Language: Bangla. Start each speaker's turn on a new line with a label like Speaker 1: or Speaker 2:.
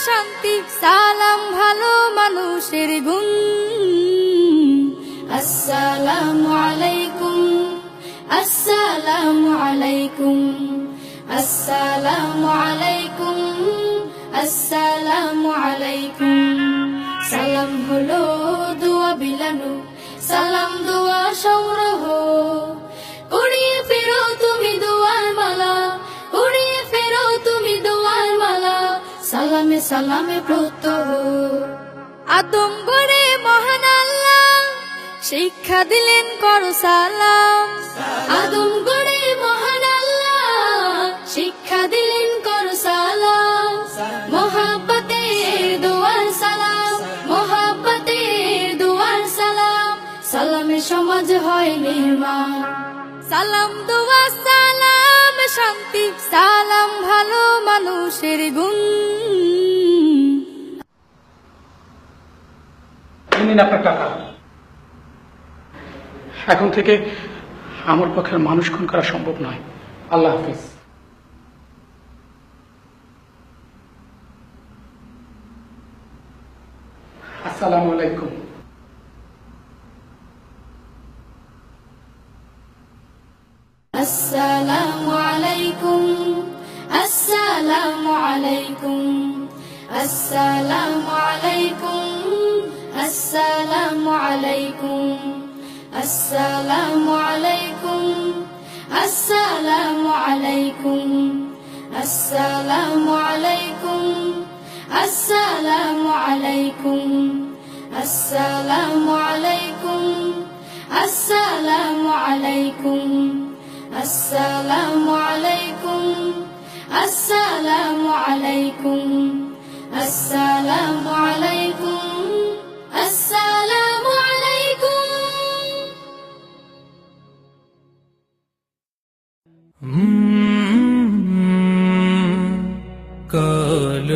Speaker 1: শান্তি সালাম ভালো মানুষের গুণ। আসসালামু আলাইকুম, আসসালামু আলাইকুম, আসসালামু আলাইকুম, আসসালামু আলাইকুম। সালাম হলো দোয়া বিলানো, সালাম দোয়া সংগ্রহ। উড়িয়ে ফেরো তুমি দোয়ার মালা, উড়িয়ে ফেরো তুমি দোয়ার মালা, সালামে সালামে প্রত্যহ। আদম গড়ে মহান আল্লাহ শিক্ষা দিলেন করো সালাম। আদম গড়ে মহান আল্লাহ শিক্ষা দিলেন করো সালাম। মোহাব্বতের দোয়ার সালাম, মোহাব্বতের দোয়ার সালাম, সালামে সমাজ হয় নির্মাণ। সালাম দোয়া সালাম শান্তি সালাম ভালো মানুষের গুণ।
Speaker 2: নিন আপনার টাকা। এখন থেকে আমার পক্ষে মানুষ খুন করা সম্ভব নয়। আল্লাহ হাফিজ। আসসালামু আলাইকুম।
Speaker 1: আসসালামু আলাইকুম, আসসালামু আলাইকুম, আসসালামু আলাইকুম, আসসালামু আলাইকুম, আসসালামু আলাইকুম, আসসালামু আলাইকুম, আসসালামু আলাইকুম, আসসালামু আলাইকুম, আসসালামু আলাইকুম, আসসালামু আলাইকুম, আসসালামু আলাইকুম, আসসালামু আলাইকুম, আসসালামু আলাইকুম, আসসালামু আলাইকুম।
Speaker 3: কাল